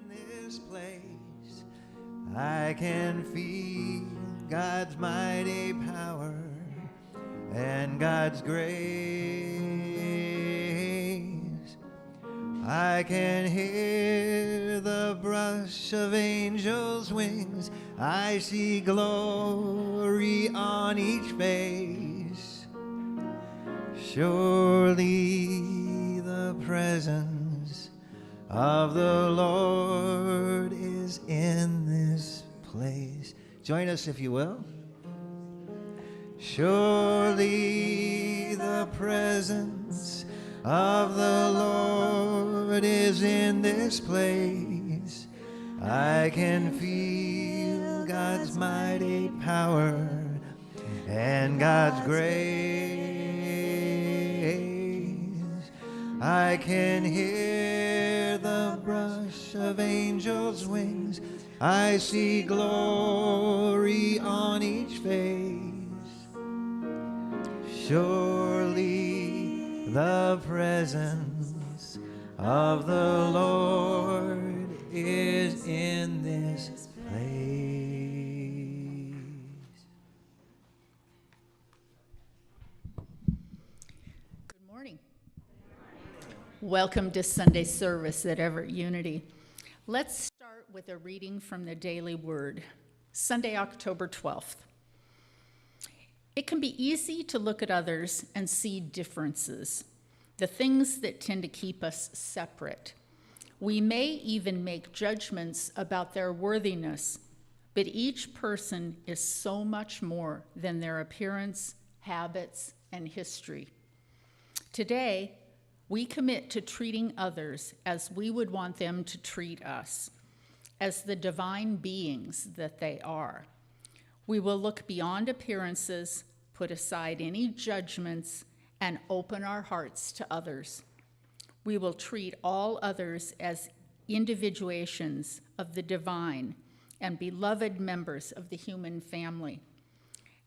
this place. I can feel God's mighty power and God's grace. I can hear the brush of angels' wings. I see glory on each face. Surely the presence of the Lord is in this place. Join us if you will. Surely the presence of the Lord is in this place. I can feel God's mighty power and God's grace. I can hear the brush of angels' wings. I see glory on each face. Surely the presence of the Lord is in this place. Good morning. Welcome to Sunday service at Everett Unity. Let's start with a reading from the Daily Word, Sunday, October 12th. It can be easy to look at others and see differences, the things that tend to keep us separate. We may even make judgments about their worthiness, but each person is so much more than their appearance, habits, and history. Today, we commit to treating others as we would want them to treat us, as the divine beings that they are. We will look beyond appearances, put aside any judgments, and open our hearts to others. We will treat all others as individuations of the divine and beloved members of the human family.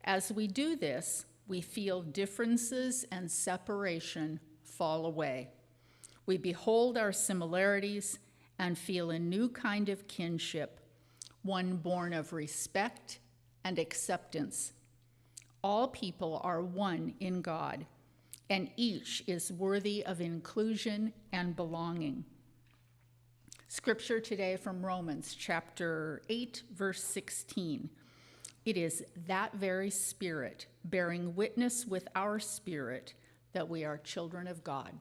As we do this, we feel differences and separation fall away. We behold our similarities and feel a new kind of kinship, one born of respect and acceptance. All people are one in God, and each is worthy of inclusion and belonging. Scripture today from Romans chapter 8, verse 16. It is that very Spirit bearing witness with our spirit that we are children of God.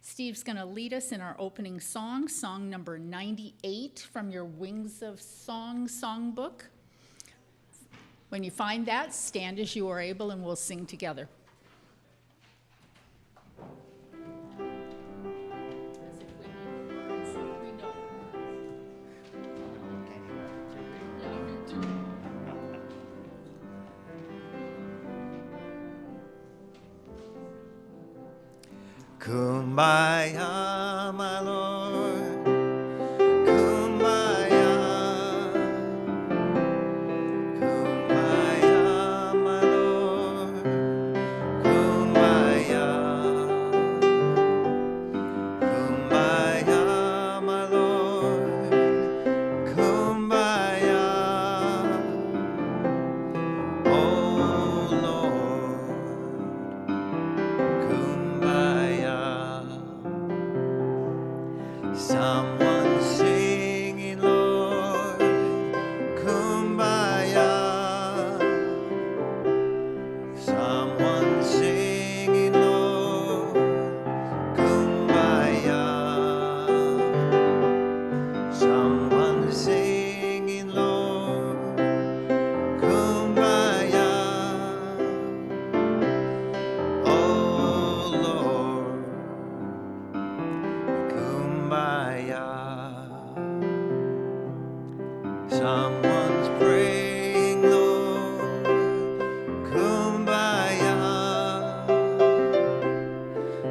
Steve's going to lead us in our opening song, song number 98 from your Wings of Song songbook. When you find that, stand as you are able and we'll sing together. Kumbaya, my Lord, Kumbaya, Kumbaya, my Lord, Kumbaya, Kumbaya, my Lord, Kumbaya, oh Lord, Kumbaya. Someone singing, Lord, Kumbaya. Someone singing, Lord, Kumbaya. Someone singing, Lord, Kumbaya. Oh Lord, Kumbaya. Someone's praying, Lord, Kumbaya.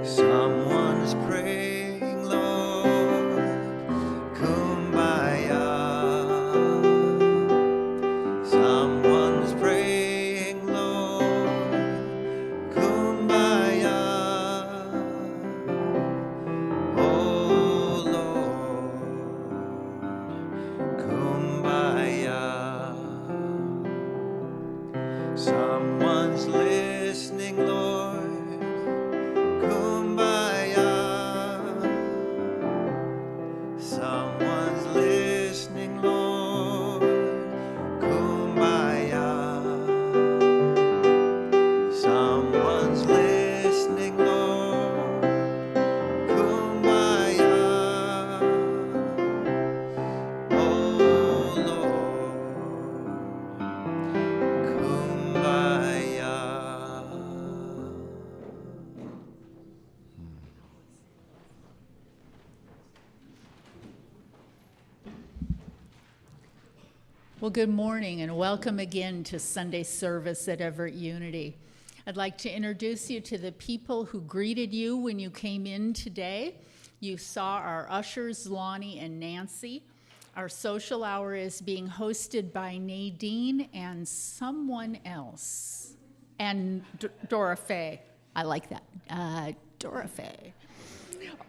Someone's praying, Lord, Kumbaya. Someone's praying, Lord, Kumbaya. Oh Lord, Well, good morning and welcome again to Sunday service at Everett Unity. I'd like to introduce you to the people who greeted you when you came in today. You saw our ushers, Lonnie and Nancy. Our social hour is being hosted by Nadine and someone else. And Dora Faye. I like that. Dora Faye.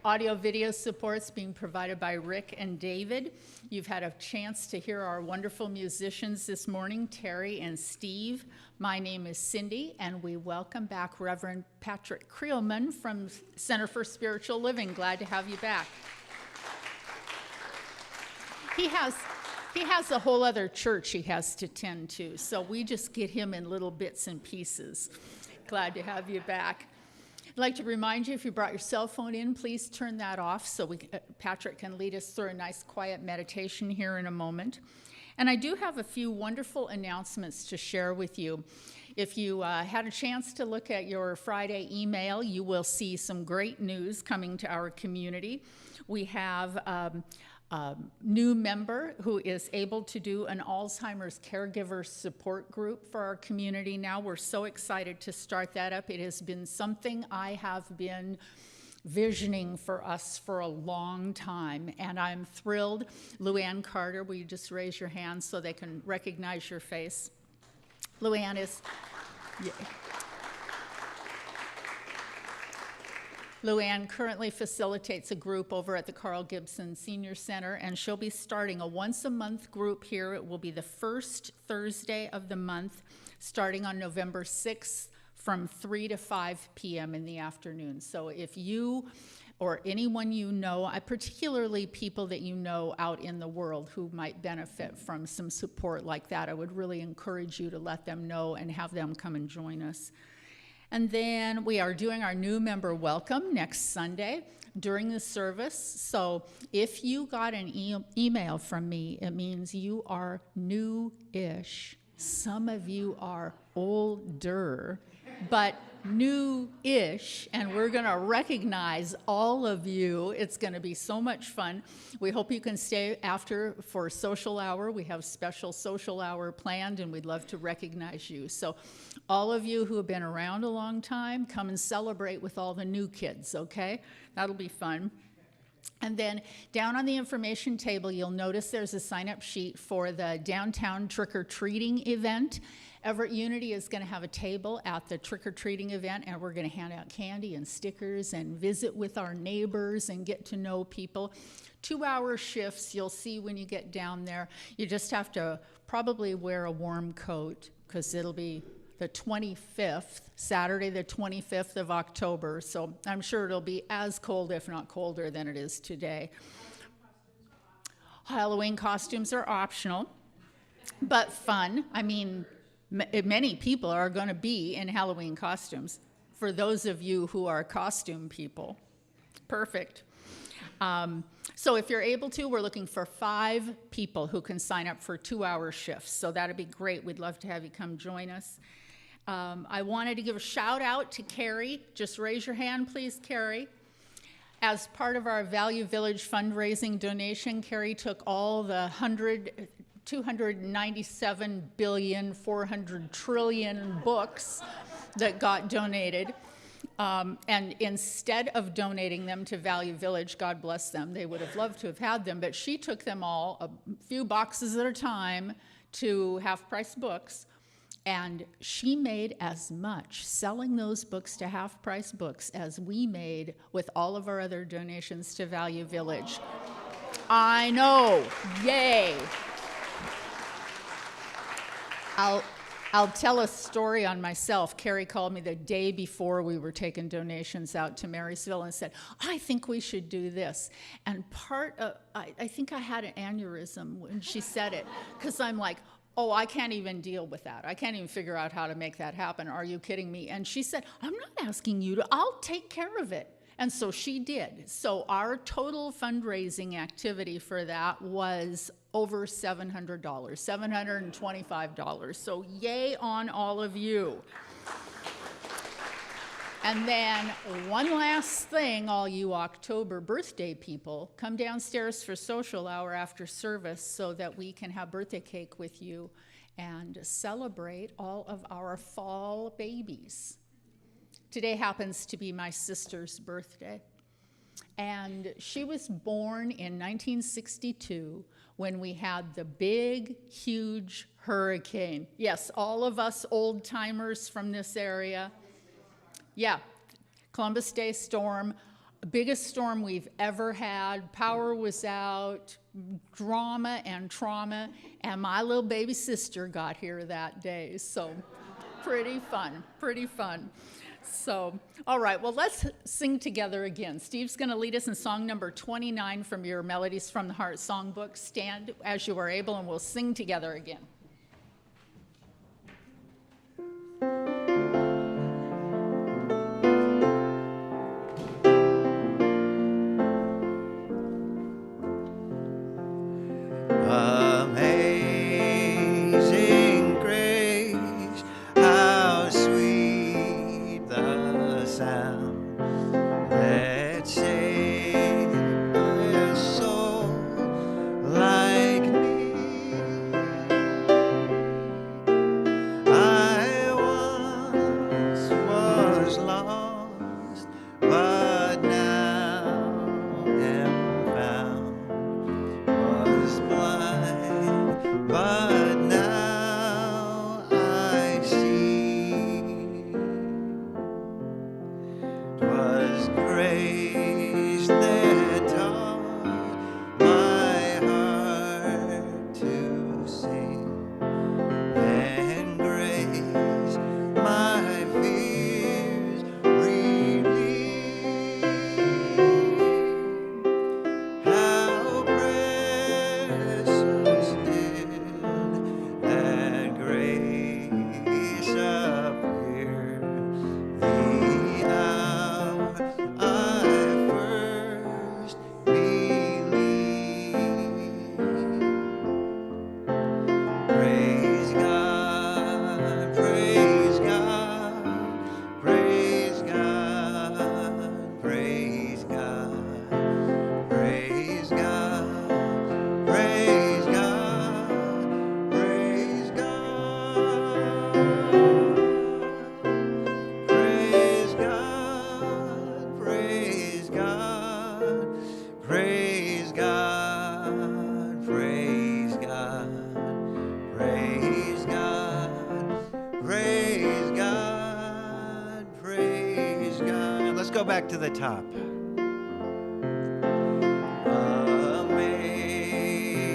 Audio video support's being provided by Rick and David. You've had a chance to hear our wonderful musicians this morning, Terry and Steve. My name is Cindy, and we welcome back Reverend Patrick Creelman from Center for Spiritual Living. Glad to have you back. He has a whole other church he has to tend to, so we just get him in little bits and pieces. Glad to have you back. I'd like to remind you, if you brought your cell phone in, please turn that off so Patrick can lead us through a nice quiet meditation here in a moment. And I do have a few wonderful announcements to share with you. If you had a chance to look at your Friday email, you will see some great news coming to our community. We have a new member who is able to do an Alzheimer's caregiver support group for our community now. We're so excited to start that up. It has been something I have been visioning for us for a long time, and I'm thrilled. Luann Carter, will you just raise your hand so they can recognize your face? Luann is... Yeah. Luann currently facilitates a group over at the Carl Gibson Senior Center, and she'll be starting a once-a-month group here. It will be the first Thursday of the month, starting on November 6th from 3 to 5 p.m. in the afternoon. So if you or anyone you know, particularly people that you know out in the world who might benefit from some support like that, I would really encourage you to let them know and have them come and join us. And then we are doing our new member welcome next Sunday during the service. So if you got an email from me, it means you are new-ish. Some of you are older, but new-ish, and we're going to recognize all of you. It's going to be so much fun. We hope you can stay after for social hour. We have special social hour planned, and we'd love to recognize you. So all of you who have been around a long time, come and celebrate with all the new kids, okay? That'll be fun. And then down on the information table, you'll notice there's a sign-up sheet for the downtown trick-or-treating event. Everett Unity is going to have a table at the trick-or-treating event, and we're going to hand out candy and stickers and visit with our neighbors and get to know people. 2-hour shifts, you'll see when you get down there. You just have to probably wear a warm coat because it'll be the 25th, Saturday the 25th of October, so I'm sure it'll be as cold, if not colder, than it is today. Halloween costumes are optional, but fun. I mean, many people are going to be in Halloween costumes. For those of you who are costume people, perfect. So if you're able to, we're looking for 5 people who can sign up for 2-hour shifts, so that'd be great. We'd love to have you come join us. I wanted to give a shout out to Carrie. Just raise your hand, please, Carrie. As part of our Value Village fundraising donation, Carrie took all the 297 billion, 400 trillion books that got donated. And instead of donating them to Value Village, God bless them, they would have loved to have had them, but she took them all, a few boxes at a time, to Half Price Books. And she made as much selling those books to Half Price Books as we made with all of our other donations to Value Village. I know, yay. I'll tell a story on myself. Carrie called me the day before we were taking donations out to Marysville and said, I think we should do this. And I think I had an aneurysm when she said it, because I'm like, oh, I can't even deal with that. I can't even figure out how to make that happen. Are you kidding me? And she said, I'm not asking you to, I'll take care of it. And so she did. So our total fundraising activity for that was over $700, $725. So yay on all of you. And then one last thing, all you October birthday people, come downstairs for social hour after service so that we can have birthday cake with you and celebrate all of our fall babies. Today happens to be my sister's birthday. And she was born in 1962 when we had the big, huge hurricane. Yes, all of us old timers from this area. Yeah, Columbus Day storm, biggest storm we've ever had. Power was out, drama and trauma, and my little baby sister got here that day. So pretty fun, pretty fun. So, all right, well, let's sing together again. Steve's going to lead us in song number 29 from your Melodies from the Heart songbook. Stand as you are able, and we'll sing together again. Amazing grace, how sweet the sound that saved a soul like me. I once was lost, but now am found. Was blind, but now I see. 'Twas grace that taught my heart to sing, and grace my fears relieved. How precious did that grace appear the hour I first believed. Praise God, praise God, praise God, praise God. Praise God, praise God, praise God. Praise God, praise God, praise God, praise God, praise God, praise God, praise God. Let's go back to the top.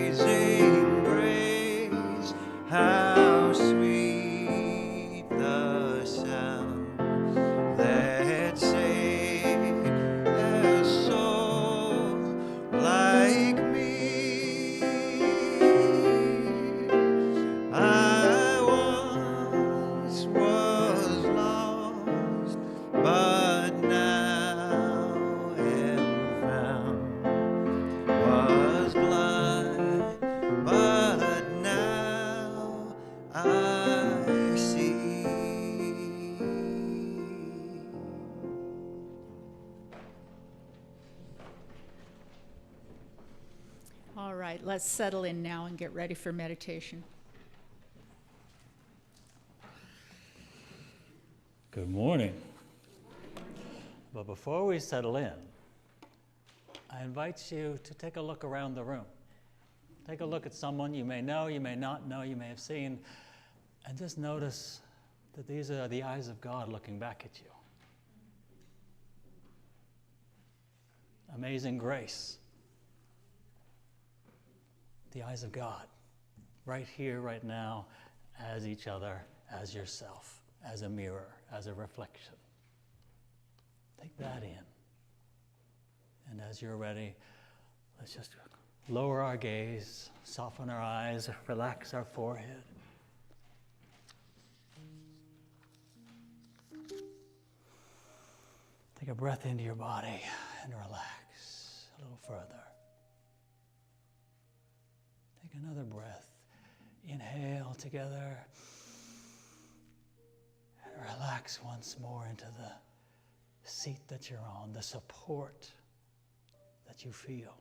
Amazing grace, how sweet the sound that saved a soul like me. I once was lost, but now am found. Was blind, but now I see. All right, let's settle in now and get ready for meditation. Good morning. But before we settle in, I invite you to take a look around the room. Take a look at someone you may know, you may not know, you may have seen, and just notice that these are the eyes of God looking back at you. Amazing grace. The eyes of God, right here, right now, as each other, as yourself, as a mirror, as a reflection. Take that in. And as you're ready, let's just lower our gaze, soften our eyes, relax our forehead. Take a breath into your body and relax a little further. Take another breath. Inhale together and relax once more into the seat that you're on, the support that you feel.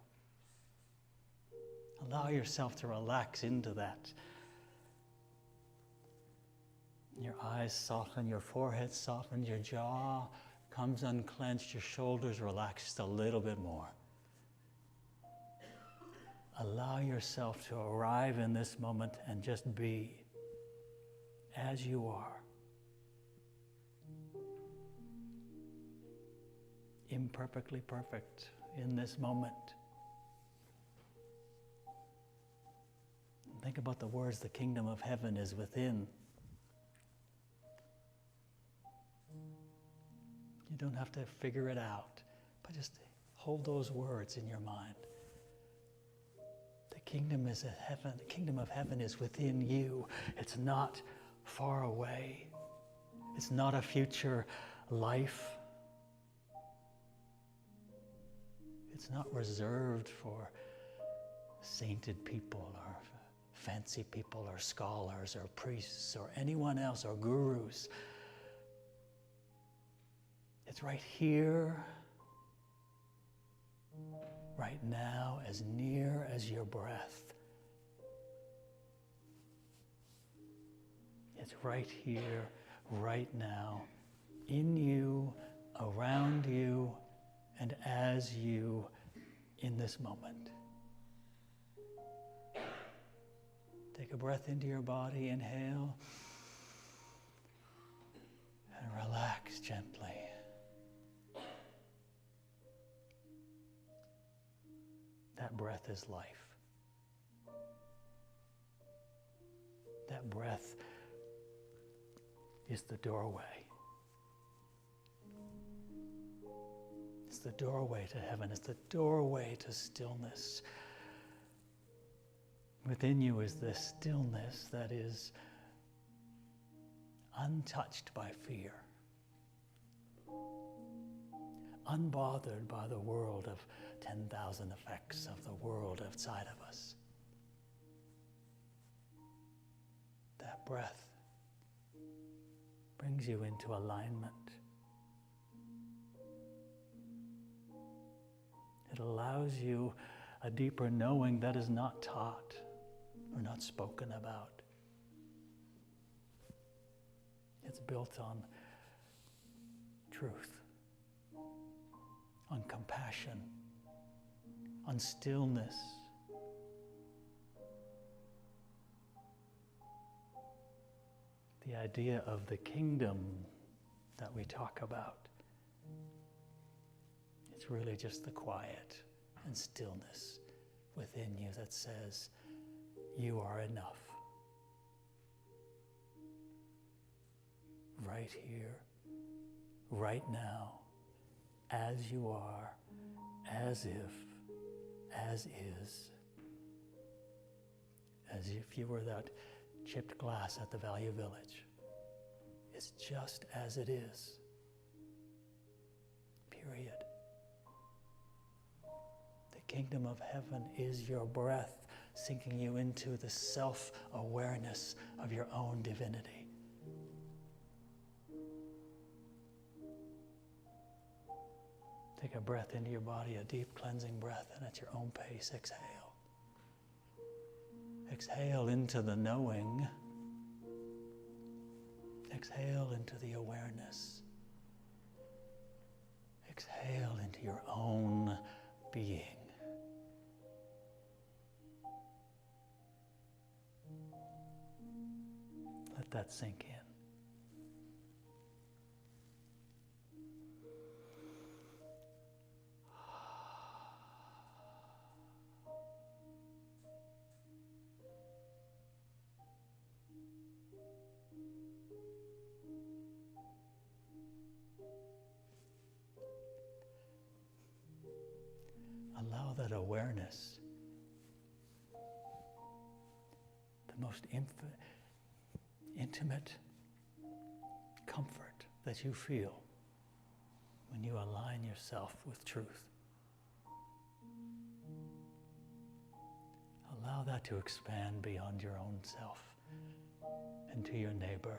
Allow yourself to relax into that. Your eyes soften, your forehead softens, your jaw comes unclenched, your shoulders relax just a little bit more. Allow yourself to arrive in this moment and just be as you are. Imperfectly perfect in this moment. Think about the words, the kingdom of heaven is within. You don't have to figure it out, but just hold those words in your mind. The kingdom is at heaven. The kingdom of heaven is within you. It's not far away. It's not a future life. It's not reserved for sainted people or fancy people or scholars or priests or anyone else or gurus. It's right here, right now, as near as your breath. It's right here, right now, in you, around you, and as you in this moment. Take a breath into your body, inhale, and relax gently. That breath is life. That breath is the doorway. It's the doorway to heaven. It's the doorway to stillness. Within you is this stillness that is untouched by fear, unbothered by the world of 10,000 effects of the world outside of us. That breath brings you into alignment. It allows you a deeper knowing that is not taught or not spoken about. It's built on truth, on compassion, on stillness. The idea of the kingdom that we talk about, it's really just the quiet and stillness within you that says, you are enough. Right here, right now, as you are, as if, as is. As if you were that chipped glass at the Value Village. It's just as it is. Period. The kingdom of heaven is your breath, sinking you into the self-awareness of your own divinity. Take a breath into your body, a deep cleansing breath, and at your own pace, exhale. Exhale into the knowing. Exhale into the awareness. Exhale into your own being. Let that sink in. Allow that awareness, the most intimate comfort that you feel when you align yourself with truth. Allow that to expand beyond your own self and to your neighbor,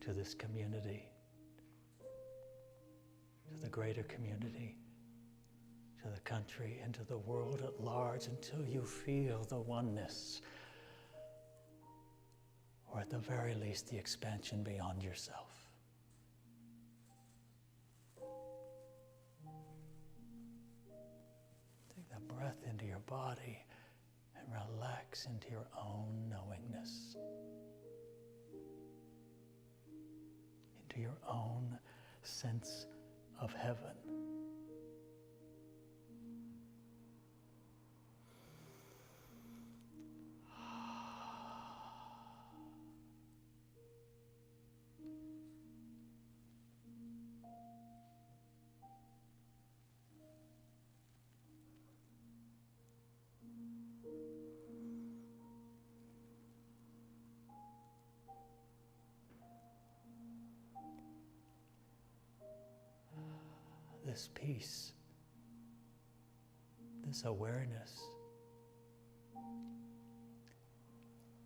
to this community, to the greater community, to the country, and to the world at large until you feel the oneness, or at the very least, the expansion beyond yourself. Take that breath into your body and relax into your own knowingness, into your own sense of heaven. This peace, this awareness,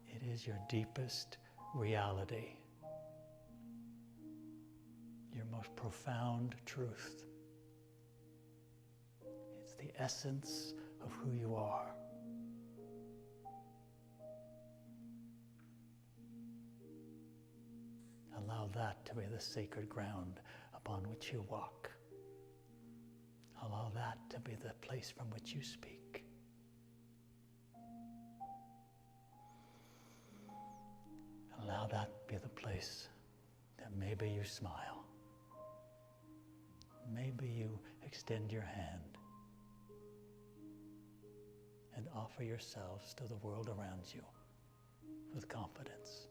it is your deepest reality, your most profound truth. It's the essence of who you are. Allow that to be the sacred ground upon which you walk. Allow that to be the place from which you speak. Allow that to be the place that maybe you smile. Maybe you extend your hand and offer yourselves to the world around you with confidence,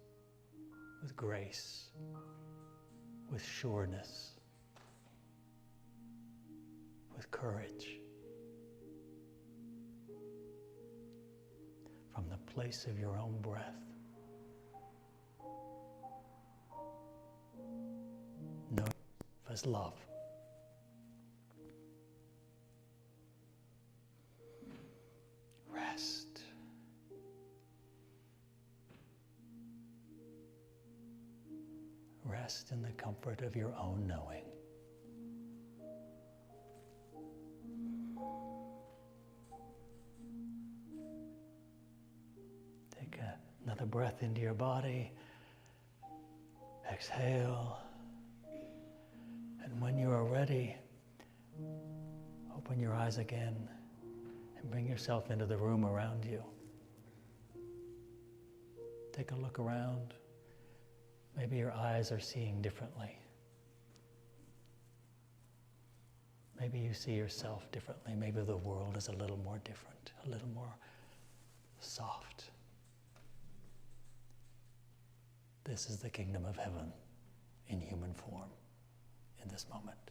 with grace, with sureness, with courage, from the place of your own breath. Know yourself as love. Rest. Rest in the comfort of your own knowing. Another breath into your body. Exhale. And when you are ready, open your eyes again and bring yourself into the room around you. Take a look around. Maybe your eyes are seeing differently. Maybe you see yourself differently. Maybe the world is a little more different, a little more soft. This is the kingdom of heaven in human form in this moment.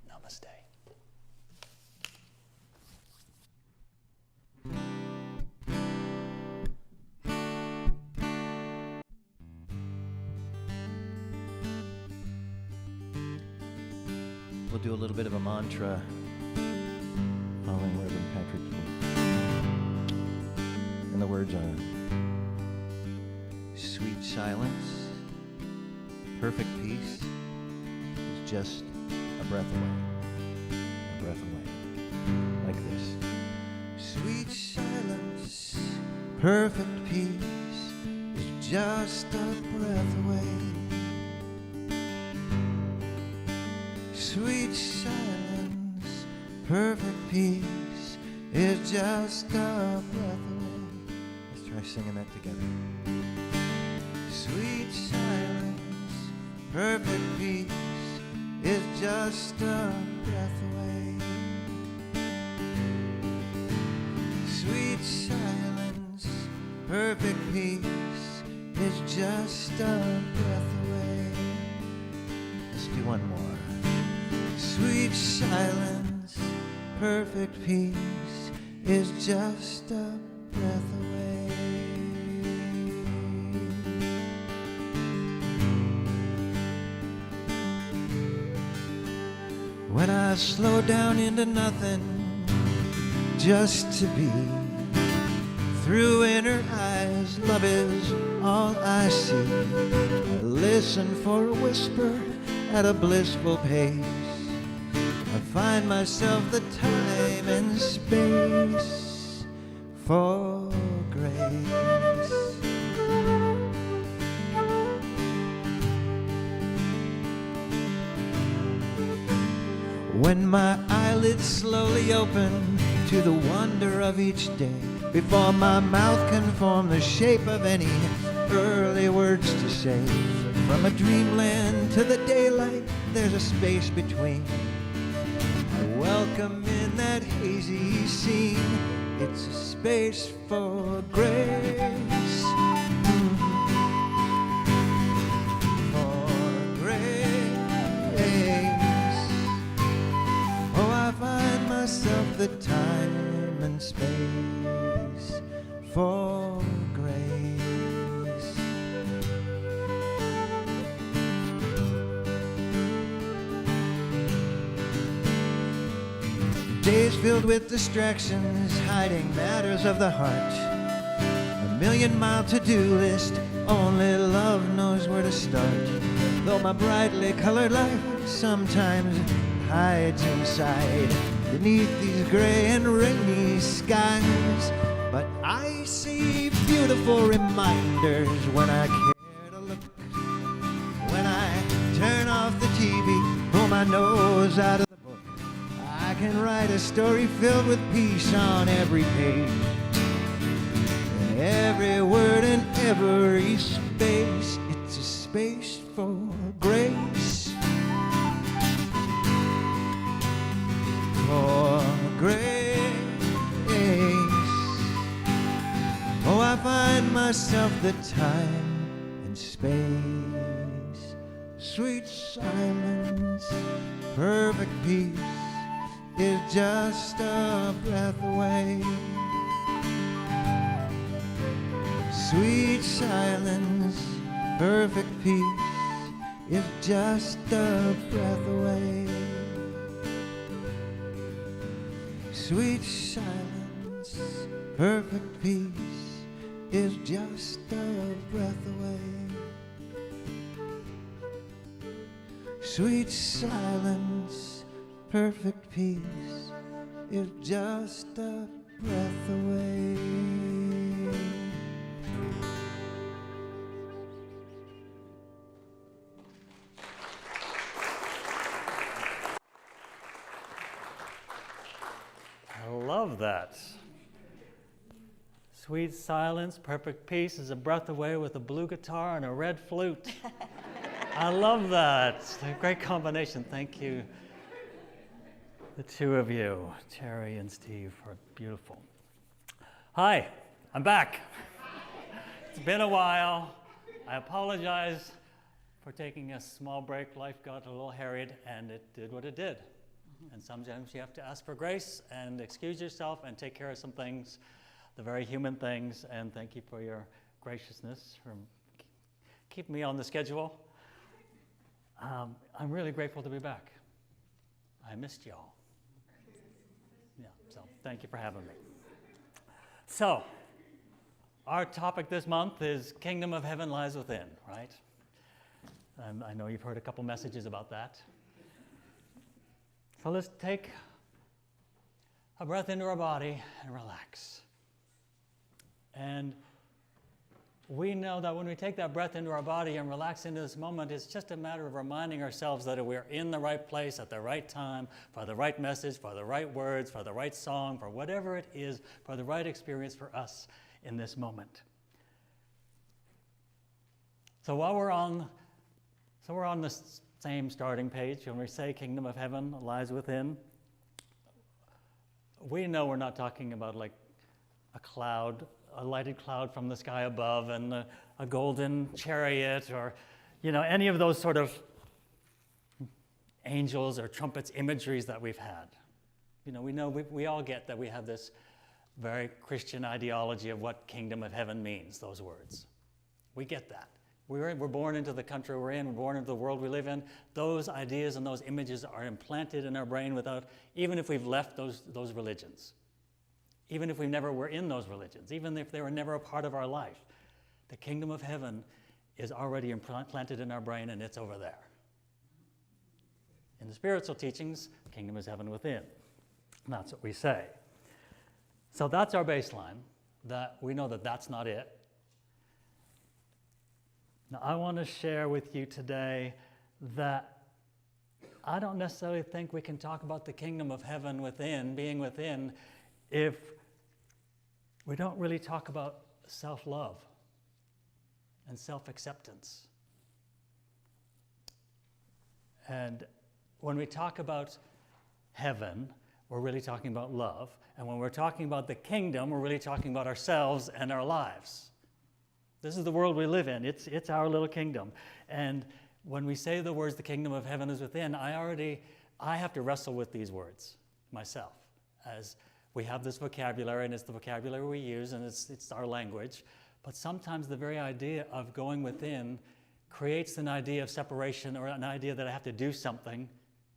Namaste. We'll do a little bit of a mantra following Reverend Patrick's words. And the words are: sweet silence, perfect peace is just a breath away. A breath away. Like this. Sweet silence, perfect peace is just a breath away. Sweet silence, perfect peace is just a breath away. Let's try singing that together. Sweet silence, perfect peace is just a breath away. Sweet silence, perfect peace is just a breath away. Let's do one more. Sweet silence, perfect peace is just a breath away. When I slow down into nothing just to be, through inner eyes, love is all I see. I listen for a whisper at a blissful pace. I find myself the time and space for grace. When my eyelids slowly open to the wonder of each day, before my mouth can form the shape of any early words to say, from a dreamland to the daylight, there's a space between. I welcome in that hazy scene. It's a space for grace. For grace. Oh, I find myself the time and space for grace. Days filled with distractions, hiding matters of the heart. A million-mile to-do list, only love knows where to start. Though my brightly colored life sometimes hides inside beneath these gray and rainy skies, but I see beautiful reminders when I care to look. When I turn off the TV, pull my nose out of the book, I can write a story filled with peace on every page. In every word and every space, it's a space for grace. For grace. Oh, I find myself the time and space. Sweet silence, perfect peace is just a breath away. Sweet silence, perfect peace is just a breath away. Sweet silence, perfect peace is just a breath away. Sweet silence, perfect peace is just a breath away. I love that. Sweet silence, perfect peace is a breath away with a blue guitar and a red flute. I love that. It's a great combination. Thank you, the two of you, Terry and Steve, for beautiful. Hi, I'm back. It's been a while. I apologize for taking a small break. Life got a little harried, and it did what it did. And sometimes you have to ask for grace and excuse yourself and take care of some things, the very human things, and thank you for your graciousness for keeping me on the schedule. I'm really grateful to be back. I missed y'all. Yeah, so thank you for having me. So, our topic this month is Kingdom of Heaven Lies Within, right? And I know you've heard a couple messages about that. So let's take a breath into our body and relax. And we know that when we take that breath into our body and relax into this moment, it's just a matter of reminding ourselves that we're in the right place at the right time, for the right message, for the right words, for the right song, for whatever it is, for the right experience for us in this moment. So while we're on the same starting page, when we say Kingdom of Heaven lies within, we know we're not talking about like a cloud, a lighted cloud from the sky above and a golden chariot or, any of those sort of angels or trumpets imageries that we've had. We all get that we have this very Christian ideology of what Kingdom of Heaven means, those words. We get that. We're born into the country we're in, we're born into the world we live in. Those ideas and those images are implanted in our brain even if we've left those religions. Even if we never were in those religions, even if they were never a part of our life. The kingdom of heaven is already implanted in our brain and it's over there. In the spiritual teachings, the kingdom is heaven within. And that's what we say. So that's our baseline, that we know that that's not it. Now, I want to share with you today that I don't necessarily think we can talk about the kingdom of heaven within, being within, if we don't really talk about self-love and self-acceptance. And when we talk about heaven, we're really talking about love. And when we're talking about the kingdom, we're really talking about ourselves and our lives. This is the world we live in. It's our little kingdom. And when we say the words, the kingdom of heaven is within, I have to wrestle with these words myself, as we have this vocabulary, and it's the vocabulary we use, and it's our language. But sometimes the very idea of going within creates an idea of separation, or an idea that I have to do something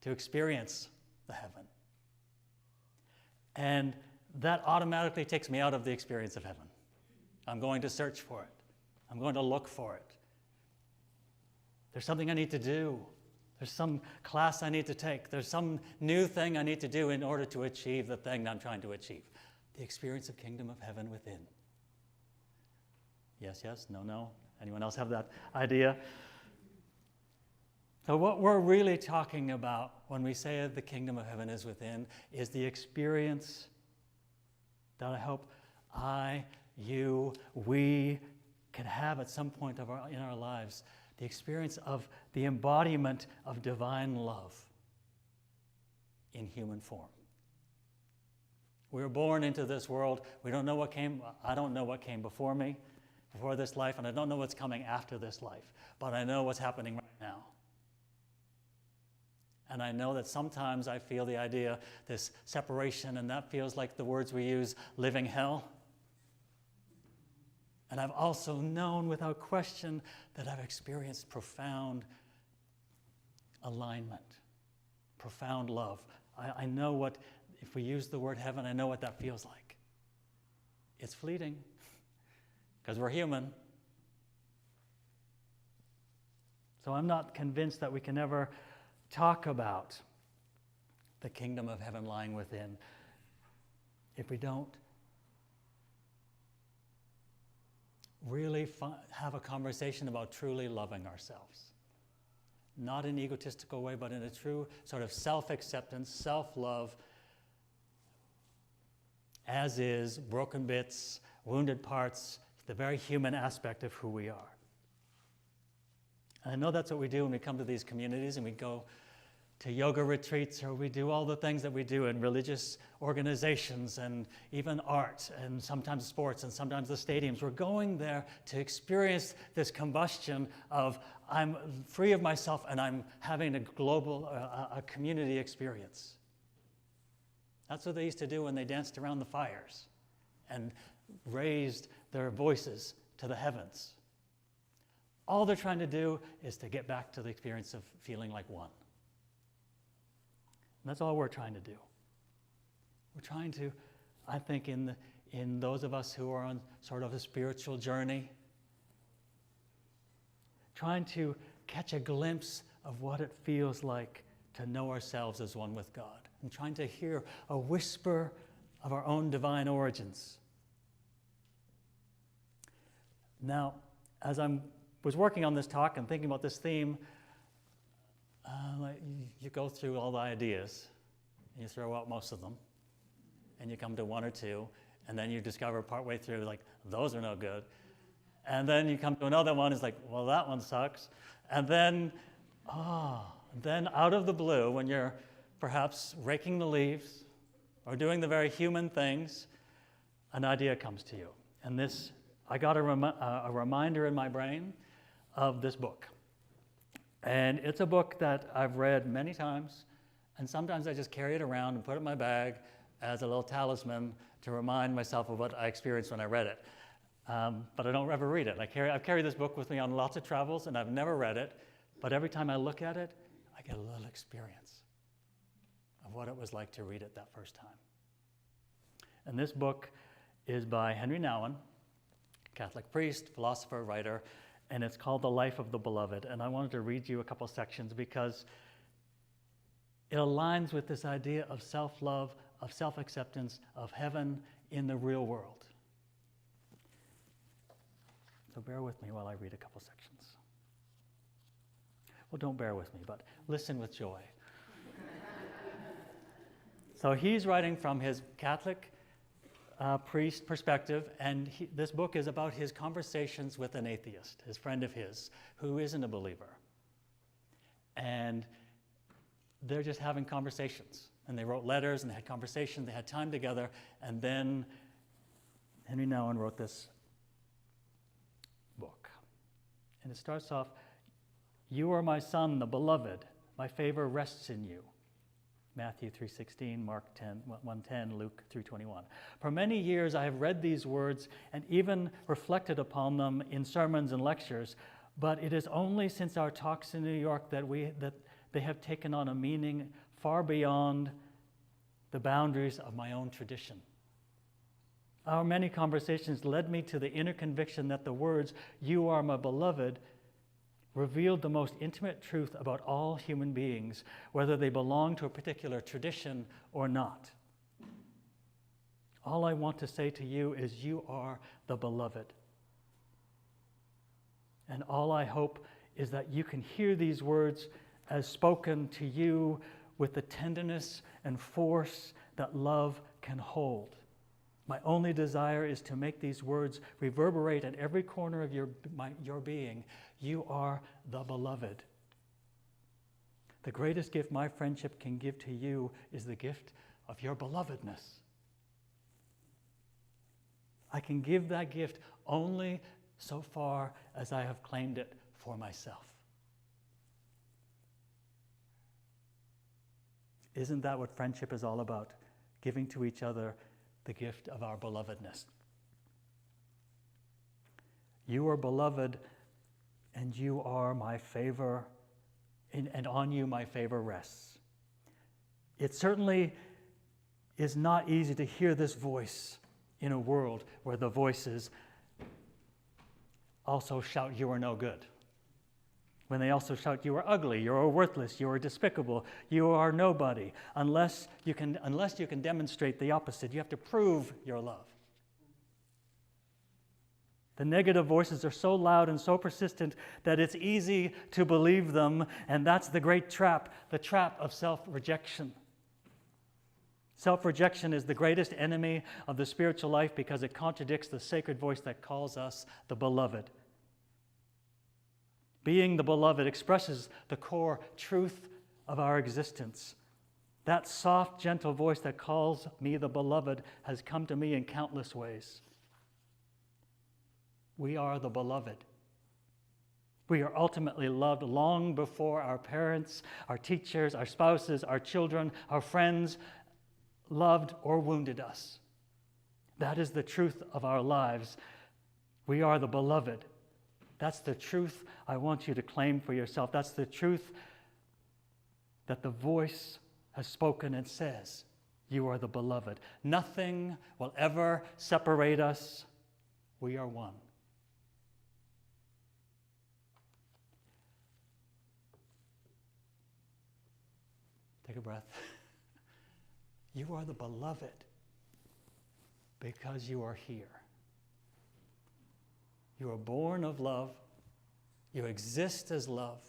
to experience the heaven. And that automatically takes me out of the experience of heaven. I'm going to search for it. I'm going to look for it. There's something I need to do. There's some class I need to take. There's some new thing I need to do in order to achieve the thing that I'm trying to achieve. The experience of kingdom of heaven within. Yes, yes, no, no. Anyone else have that idea? So what we're really talking about when we say the kingdom of heaven is within is the experience that I hope I, you, we can have at some point in our lives, the experience of the embodiment of divine love in human form. We were born into this world. We don't know what came, I don't know what came before me, before this life, and I don't know what's coming after this life, but I know what's happening right now. And I know that sometimes I feel the idea, this separation, and that feels like the words we use, living hell. And I've also known without question that I've experienced profound alignment, profound love. I know what, if we use the word heaven, I know what that feels like. It's fleeting, because we're human. So I'm not convinced that we can ever talk about the kingdom of heaven lying within if we don't really have a conversation about truly loving ourselves. Not in an egotistical way, but in a true sort of self-acceptance, self-love, as is, broken bits, wounded parts, the very human aspect of who we are. And I know that's what we do when we come to these communities and we go to yoga retreats, or we do all the things that we do in religious organizations and even art and sometimes sports and sometimes the stadiums. We're going there to experience this combustion of I'm free of myself and I'm having a global, a community experience. That's what they used to do when they danced around the fires and raised their voices to the heavens. All they're trying to do is to get back to the experience of feeling like one. And that's all we're trying to do. We're trying to, I think, in those of us who are on sort of a spiritual journey, trying to catch a glimpse of what it feels like to know ourselves as one with God, and trying to hear a whisper of our own divine origins. Now, as I was working on this talk and thinking about this theme, you go through all the ideas, and you throw out most of them, and you come to one or two, and then you discover partway through, like, those are no good. And then you come to another one, it's like, well, that one sucks. And then, then out of the blue, when you're perhaps raking the leaves or doing the very human things, an idea comes to you. And this, I got a reminder in my brain of this book. And it's a book that I've read many times, and sometimes I just carry it around and put it in my bag as a little talisman to remind myself of what I experienced when I read it. But I don't ever read it. I've carried this book with me on lots of travels, and I've never read it, but every time I look at it, I get a little experience of what it was like to read it that first time. And this book is by Henry Nouwen, Catholic priest, philosopher, writer, and it's called The Life of the Beloved. And I wanted to read you a couple sections because It aligns with this idea of self-love, of self-acceptance, of heaven in the real world. So bear with me while I read a couple sections. Well, don't bear with me, but listen with joy. So he's writing from his Catholic priest perspective, and this book is about his conversations with an atheist, his friend of his, who isn't a believer. And they're just having conversations. And they wrote letters, and they had conversations, they had time together, and then Henry Nouwen wrote this book. And it starts off, "You are my son, the beloved. My favor rests in you." Matthew 3:16, Mark 1:10, Luke 3:21. "For many years I have read these words and even reflected upon them in sermons and lectures, but it is only since our talks in New York that they have taken on a meaning far beyond the boundaries of my own tradition. Our many conversations led me to the inner conviction that the words, 'You are my beloved,' revealed the most intimate truth about all human beings, whether they belong to a particular tradition or not. All I want to say to you is you are the beloved. And all I hope is that you can hear these words as spoken to you with the tenderness and force that love can hold. My only desire is to make these words reverberate at every corner of your being. You are the beloved. The greatest gift my friendship can give to you is the gift of your belovedness. I can give that gift only so far as I have claimed it for myself." Isn't that what friendship is all about? Giving to each other the gift of our belovedness. You are beloved, and you are my favor, and on you my favor rests. It certainly is not easy to hear this voice in a world where the voices also shout, "You are no good." When they also shout, "You are ugly, you are worthless, you are despicable, you are nobody," unless you can demonstrate the opposite. You have to prove your love. The negative voices are so loud and so persistent that it's easy to believe them, and that's the great trap, the trap of self-rejection. Self-rejection is the greatest enemy of the spiritual life because it contradicts the sacred voice that calls us the beloved. Being the beloved expresses the core truth of our existence. That soft, gentle voice that calls me the beloved has come to me in countless ways. We are the beloved. We are ultimately loved long before our parents, our teachers, our spouses, our children, our friends loved or wounded us. That is the truth of our lives. We are the beloved. That's the truth I want you to claim for yourself. That's the truth that the voice has spoken and says, you are the beloved. Nothing will ever separate us. We are one. Take a breath. You are the beloved because you are here. You are born of love, you exist as love,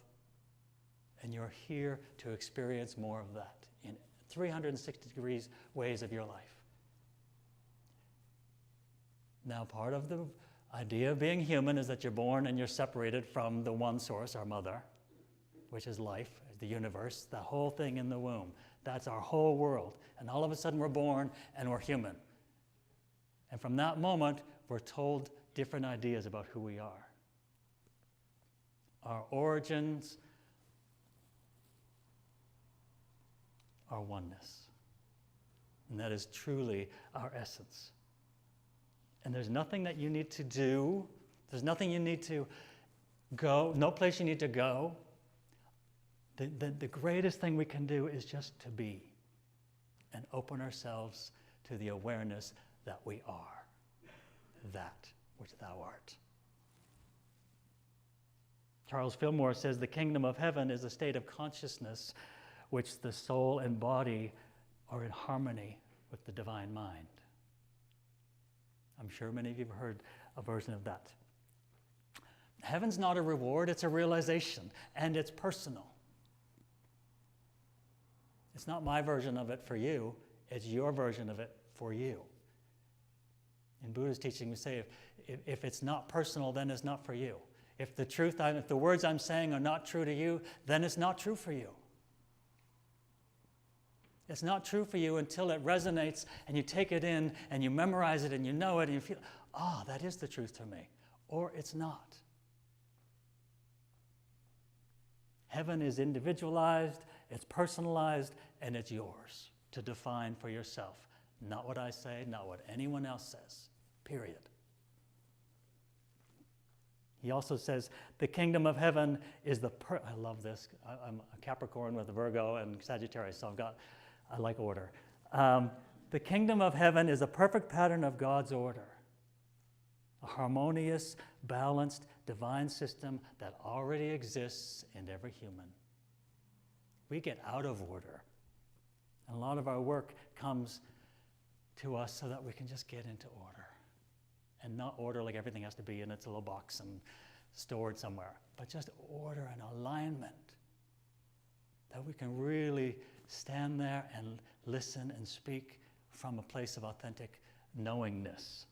and you're here to experience more of that in 360 degrees ways of your life. Now, part of the idea of being human is that you're born and you're separated from the one source, our mother, which is life, the universe, the whole thing in the womb. That's our whole world. And all of a sudden we're born and we're human. And from that moment, we're told different ideas about who we are. Our origins, our oneness. And that is truly our essence. And there's nothing that you need to do. There's nothing you need to go, no place you need to go. The greatest thing we can do is just to be and open ourselves to the awareness that we are that which thou art. Charles Fillmore says the kingdom of heaven is a state of consciousness which the soul and body are in harmony with the divine mind. I'm sure many of you have heard a version of that. Heaven's not a reward, it's a realization, and it's personal. It's not my version of it for you, it's your version of it for you. In Buddha's teaching, we say if it's not personal, then it's not for you. If the words I'm saying are not true to you, then it's not true for you. It's not true for you until it resonates and you take it in and you memorize it and you know it and you feel, that is the truth to me. Or it's not. Heaven is individualized, it's personalized, and it's yours to define for yourself. Not what I say, not what anyone else says. Period. He also says, the kingdom of heaven is I love this. I'm a Capricorn with a Virgo and Sagittarius, so I like order. The kingdom of heaven is a perfect pattern of God's order. A harmonious, balanced, divine system that already exists in every human. We get out of order. And a lot of our work comes to us so that we can just get into order. And not order like everything has to be in its little box and stored somewhere, but just order and alignment. That we can really stand there and listen and speak from a place of authentic knowingness.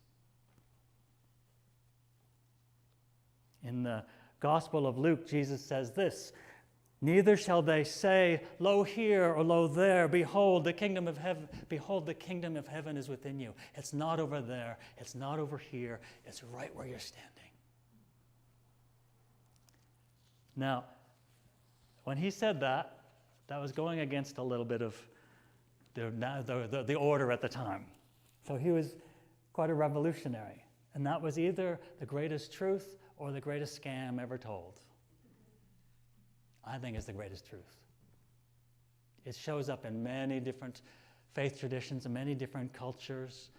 In the Gospel of Luke, Jesus says this, neither shall they say, lo here or lo there, behold, the kingdom of heaven is within you. It's not over there, it's not over here, it's right where you're standing. Now, when he said that, that was going against a little bit of the order at the time. So he was quite a revolutionary. And that was either the greatest truth or the greatest scam ever told. I think it's the greatest truth. It shows up in many different faith traditions and many different cultures.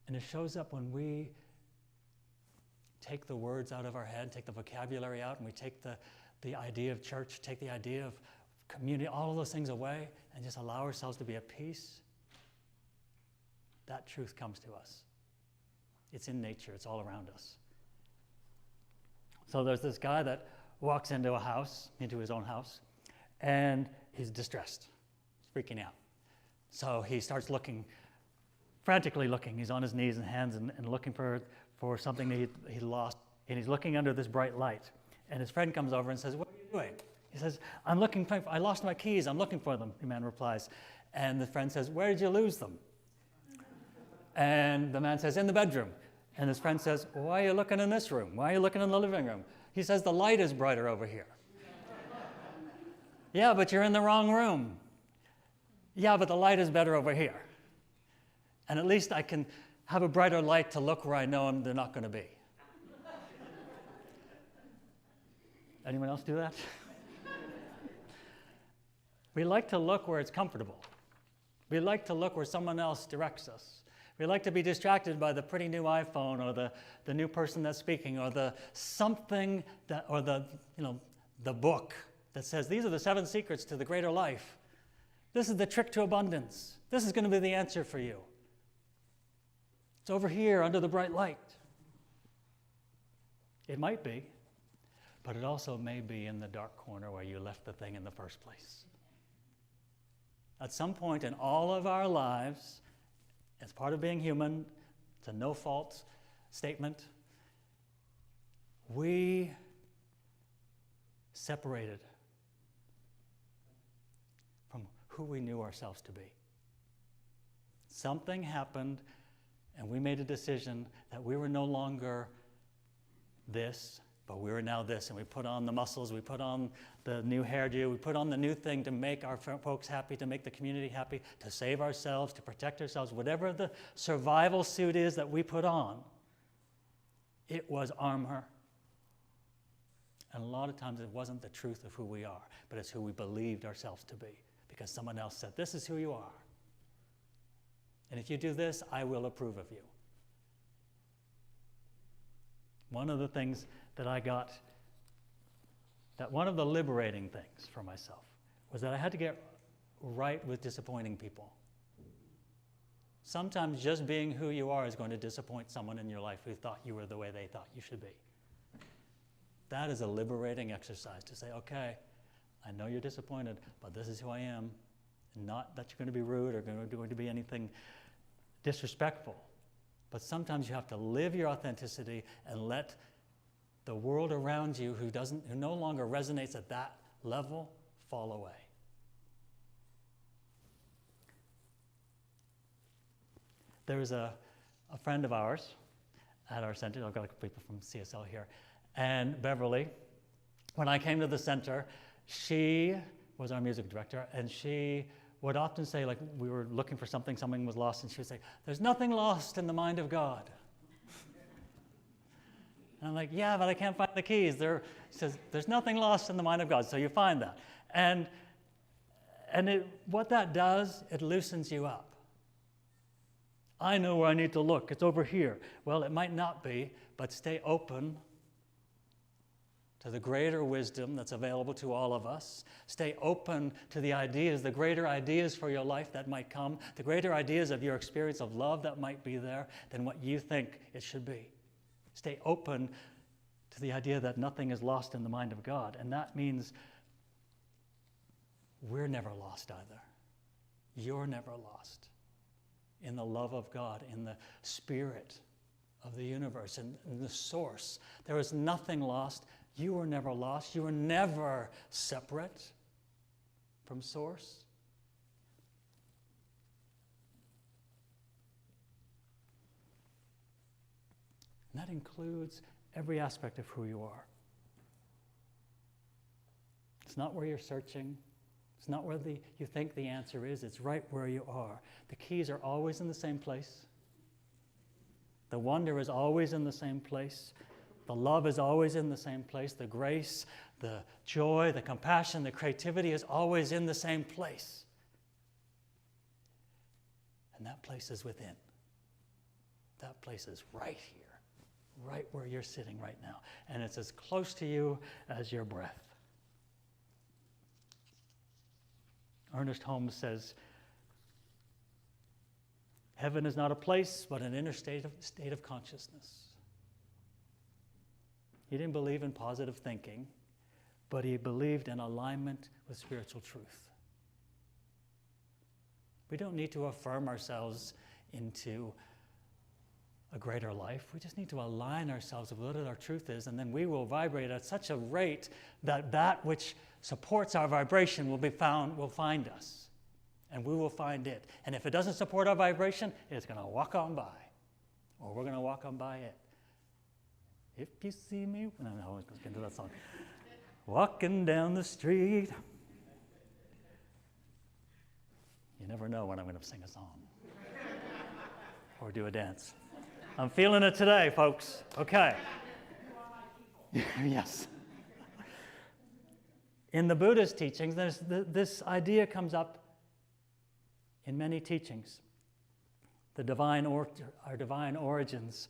And it shows up when we take the words out of our head, take the vocabulary out, and we take the idea of church, take the idea of community, all of those things away, and just allow ourselves to be at peace. That truth comes to us. It's in nature, it's all around us. So there's this guy that walks into his own house, and he's distressed. He's freaking out. So he starts frantically looking. He's on his knees and hands and looking for something that he lost. And he's looking under this bright light. And his friend comes over and says, what are you doing? He says, I lost my keys. I'm looking for them, the man replies. And the friend says, where did you lose them? And the man says, in the bedroom. And his friend says, why are you looking in this room? Why are you looking in the living room? He says, the light is brighter over here. Yeah, but you're in the wrong room. Yeah, but the light is better over here. And at least I can have a brighter light to look where I know they're not going to be. Anyone else do that? We like to look where it's comfortable. We like to look where someone else directs us. We like to be distracted by the pretty new iPhone or the new person that's speaking or the book that says these are the 7 secrets to the greater life. This is the trick to abundance. This is going to be the answer for you. It's over here under the bright light. It might be, but it also may be in the dark corner where you left the thing in the first place. At some point in all of our lives, as part of being human, it's a no-fault statement, we separated from who we knew ourselves to be. Something happened, and we made a decision that we were no longer this, but we were now this, and we put on the muscles, we put on the new hairdo, we put on the new thing to make our folks happy, to make the community happy, to save ourselves, to protect ourselves, whatever the survival suit is that we put on, it was armor. And a lot of times it wasn't the truth of who we are, but it's who we believed ourselves to be, because someone else said, this is who you are. And if you do this, I will approve of you. One of the things that I got, one of the liberating things for myself was that I had to get right with disappointing people. Sometimes just being who you are is going to disappoint someone in your life who thought you were the way they thought you should be. That is a liberating exercise to say, okay, I know you're disappointed, but this is who I am. Not that you're going to be rude or going to be anything disrespectful. But sometimes you have to live your authenticity and let the world around you who no longer resonates at that level fall away. There was a friend of ours at our center. I've got a couple people from CSL here. And Beverly, when I came to the center, she was our music director, and she would often say, like, we were looking for something was lost, and she would say, "There's nothing lost in the mind of God." And I'm like, yeah, but I can't find the keys. She says, there's nothing lost in the mind of God, so you find that. And what that does, it loosens you up. I know where I need to look. It's over here. Well, it might not be, but stay open to the greater wisdom that's available to all of us. Stay open to the ideas, the greater ideas for your life that might come, the greater ideas of your experience of love that might be there than what you think it should be. Stay open to the idea that nothing is lost in the mind of God. And that means we're never lost either. You're never lost in the love of God, in the spirit of the universe, in the source. There is nothing lost. You were never lost. You were never separate from source. And that includes every aspect of who you are. It's not where you're searching. It's not where you think the answer is. It's right where you are. The keys are always in the same place. The wonder is always in the same place. The love is always in the same place. The grace, the joy, the compassion, the creativity is always in the same place. And that place is within. That place is right here, right where you're sitting right now. And it's as close to you as your breath. Ernest Holmes says, heaven is not a place, but an inner state of consciousness. He didn't believe in positive thinking, but he believed in alignment with spiritual truth. We don't need to affirm ourselves into a greater life. We just need to align ourselves with what our truth is, and then we will vibrate at such a rate that that which supports our vibration will find us, and we will find it. And if it doesn't support our vibration, it's going to walk on by, or we're going to walk on by it. If you see me, no, I always go into that song. Walking down the street. You never know when I'm going to sing a song or do a dance. I'm feeling it today, folks. Okay. Yes. In the Buddhist teachings, this idea comes up in many teachings. Our divine origins.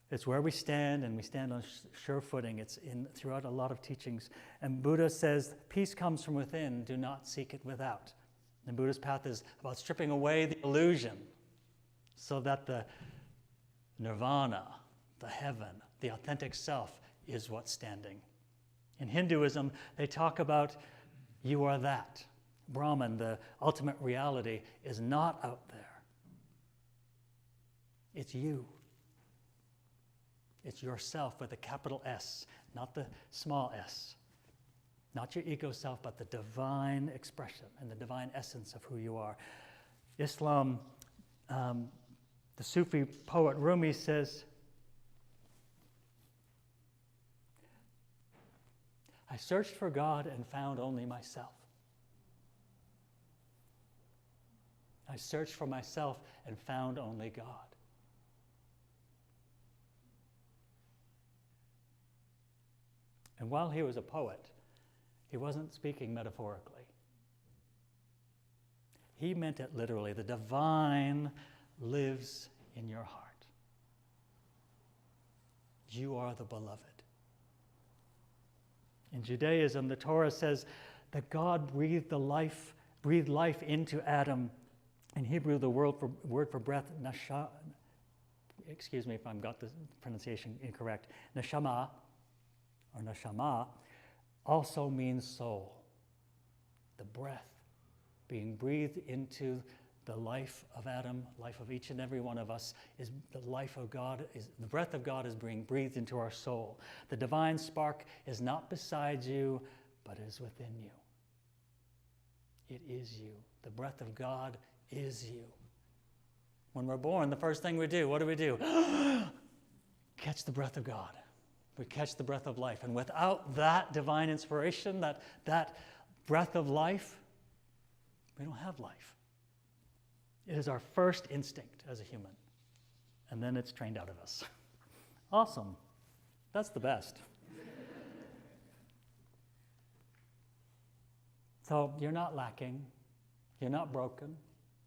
It's where we stand, and we stand on sure footing. It's throughout a lot of teachings. And Buddha says, peace comes from within, do not seek it without. The Buddhist path is about stripping away the illusion so that the nirvana, the heaven, the authentic self is what's standing. In Hinduism, they talk about you are that. Brahman, the ultimate reality, is not out there. It's you. It's yourself with a capital S, not the small s. Not your ego self, but the divine expression and the divine essence of who you are. Islam, the Sufi poet Rumi says, I searched for God and found only myself. I searched for myself and found only God. And while he was a poet, he wasn't speaking metaphorically. He meant it literally. The divine lives in your heart. You are the beloved. In Judaism, the Torah says that God breathed the life breathed life into Adam. In Hebrew, the word for breath, excuse me if I've got the pronunciation incorrect, neshama, or neshama, also means soul. The breath being breathed into the life of Adam, life of each and every one of us, is the life of God, is the breath of God is being breathed into our soul. The divine spark is not beside you, but is within you. It is you. The breath of God is you. When we're born, the first thing we do, what do? Catch the breath of God. We catch the breath of life. And without that divine inspiration, that breath of life, we don't have life. It is our first instinct as a human. And then it's trained out of us. Awesome. That's the best. So you're not lacking. You're not broken.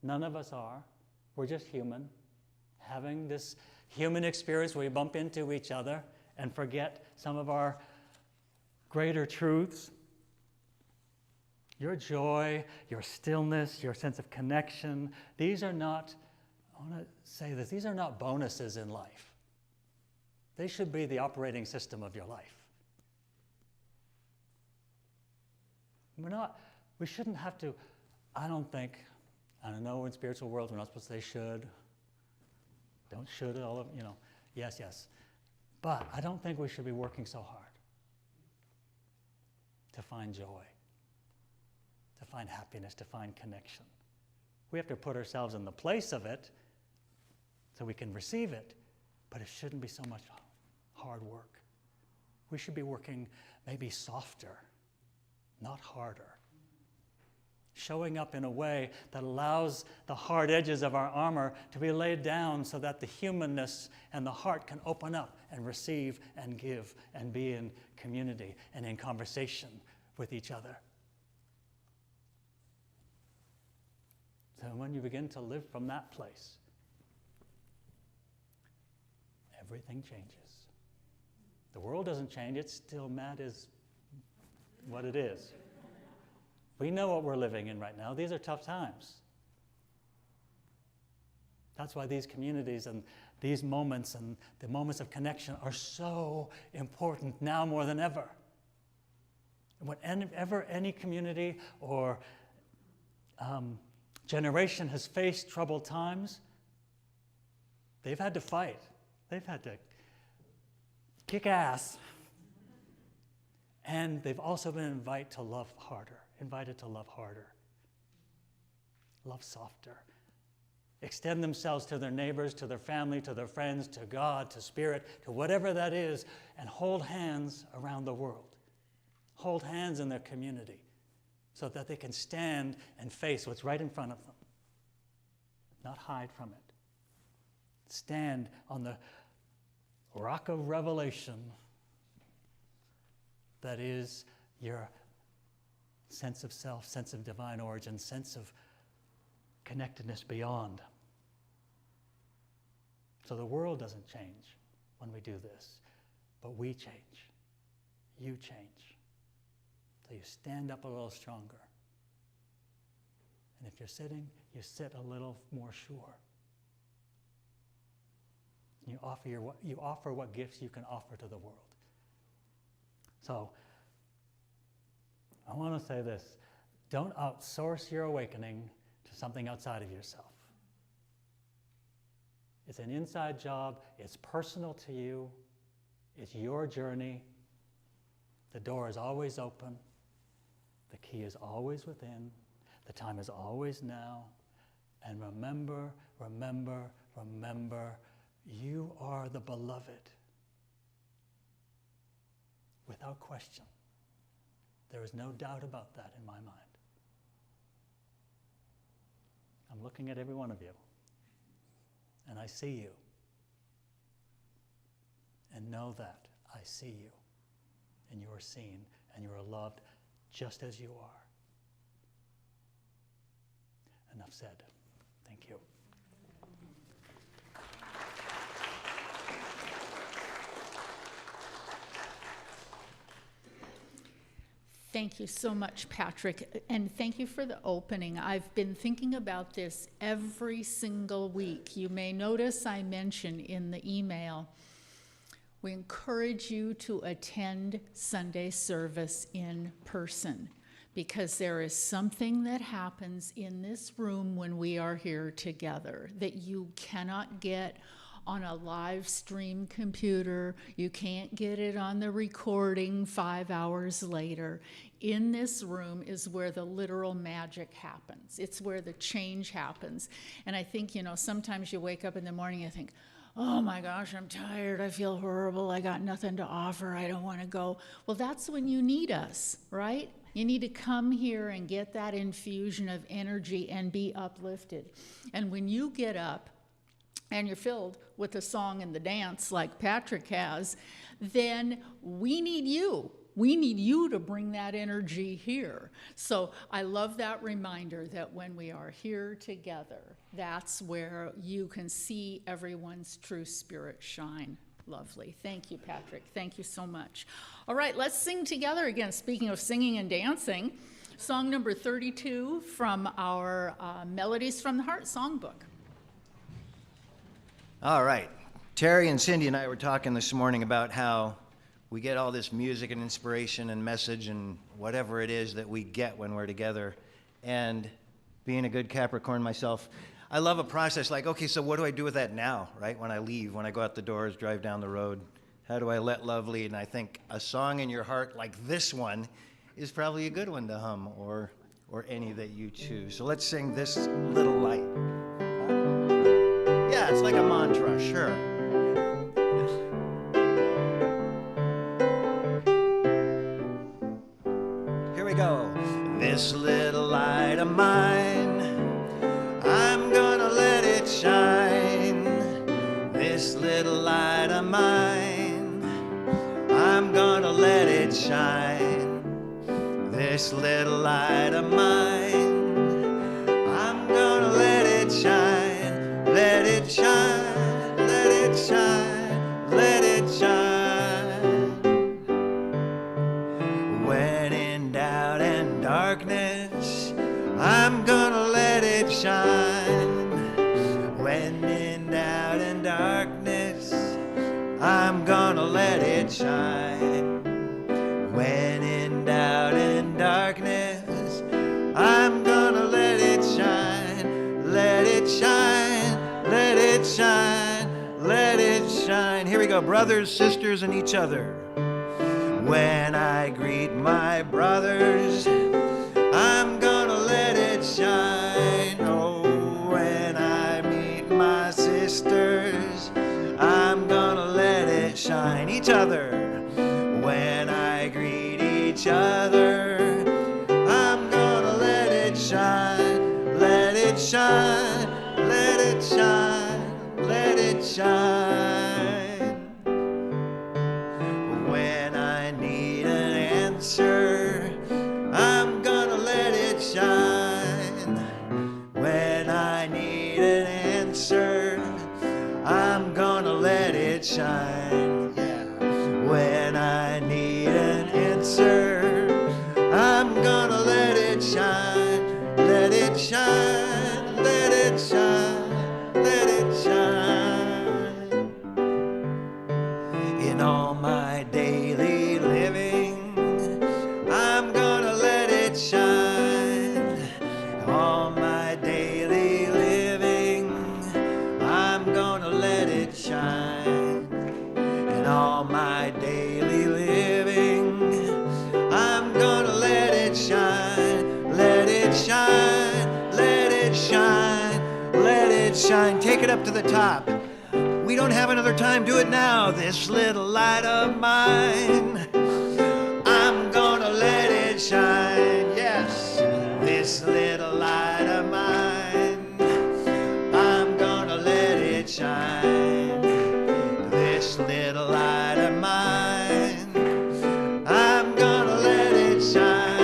None of us are. We're just human, having this human experience where we bump into each other and forget some of our greater truths. Your joy, your stillness, your sense of connection, these are not, I want to say this, these are not bonuses in life. They should be the operating system of your life. We shouldn't have to, I don't know in spiritual world we're not supposed to say should. Don't should all of, yes. But I don't think we should be working so hard to find joy, to find happiness, to find connection. We have to put ourselves in the place of it so we can receive it, but it shouldn't be so much hard work. We should be working maybe softer, not harder. Showing up in a way that allows the hard edges of our armor to be laid down so that the humanness and the heart can open up and receive and give and be in community and in conversation with each other. So when you begin to live from that place, everything changes. The world doesn't change, it's still mad as what it is. We know what we're living in right now. These are tough times. That's why these communities and these moments and the moments of connection are so important now more than ever. Whenever any community or generation has faced troubled times, they've had to fight. They've had to kick ass. And they've also been invited to love harder, love softer, extend themselves to their neighbors, to their family, to their friends, to God, to spirit, to whatever that is, and hold hands around the world. Hold hands in their community so that they can stand and face what's right in front of them, not hide from it. Stand on the rock of revelation that is your sense of self, sense of divine origin, sense of connectedness beyond. So the world doesn't change when we do this, but we change. You change. So you stand up a little stronger. And if you're sitting, you sit a little more sure. You offer what gifts you can offer to the world. So, I want to say this. Don't outsource your awakening to something outside of yourself. It's an inside job. It's personal to you. It's your journey. The door is always open. The key is always within. The time is always now. And remember, you are the beloved. Without question. There is no doubt about that in my mind. I'm looking at every one of you, and I see you. And know that I see you, and you are seen, and you are loved just as you are. Enough said. Thank you. Thank you so much, Patrick, and thank you for the opening. I've been thinking about this every single week. You may notice I mention in the email, we encourage you to attend Sunday service in person, because there is something that happens in this room when we are here together that you cannot get on a live stream computer. You can't get it on the recording 5 hours later. In this room is where the literal magic happens. It's where the change happens. And I think, sometimes you wake up in the morning and think, oh my gosh, I'm tired, I feel horrible, I got nothing to offer, I don't want to go. Well, that's when you need us, right? You need to come here and get that infusion of energy and be uplifted. And when you get up and you're filled with the song and the dance like Patrick has, then we need you. We need you to bring that energy here. So I love that reminder that when we are here together, that's where you can see everyone's true spirit shine. Lovely. Thank you, Patrick. Thank you so much. All right, let's sing together again. Speaking of singing and dancing, song number 32 from our Melodies from the Heart songbook. All right. Terry and Cindy and I were talking this morning about how we get all this music and inspiration and message and whatever it is that we get when we're together. And being a good Capricorn myself, I love a process like, okay, so what do I do with that now, right? When I leave, when I go out the doors, drive down the road, how do I let love lead? And I think a song in your heart like this one is probably a good one to hum, or any that you choose. So let's sing This Little Light. Yeah, it's like a mantra, sure. Here we go. This little light of mine, I'm gonna let it shine. This little light of mine, I'm gonna let it shine. This little light of mine, I'm gonna let it shine. Let it shine, let it shine, let it shine. When in doubt and darkness, I'm gonna let it shine. When in doubt and darkness, I'm gonna let it shine. When in doubt and darkness, I'm gonna let it shine. Let it shine, let it shine, let it shine. Here we go, brothers, sisters, and each other. When I greet my brothers, I'm gonna let it shine. Oh, when I meet my sisters, I'm gonna let it shine. Each other. When I greet each other, I'm gonna let it shine. Let it shine, let it shine, let it shine. When I need an answer, I'm gonna let it shine. When I need an answer, I'm gonna let it shine. Yeah. When I need an answer, I'm gonna let it shine. Let it shine, let it shine, let it shine. In all my daily living, I'm gonna let it shine. All my daily living, I'm gonna let it shine. In all my daily living, I'm gonna let it shine. Let it shine, let it shine, let it shine. Take it up to the top. We don't have another time, do it now. This little light of mine, I'm gonna let it shine. Yes, this little light of mine, I'm gonna let it shine. This little light of mine, I'm gonna let it shine.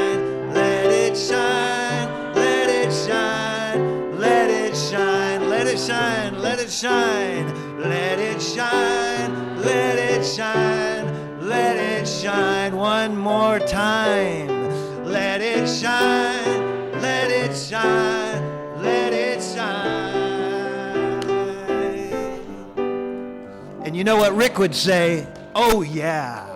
Let it shine, let it shine, let it shine, let it shine, let it shine, let it shine, let it shine, let it shine. One more time. let it shine, let it shine, let it shine. And you know what Rick would say? Oh yeah.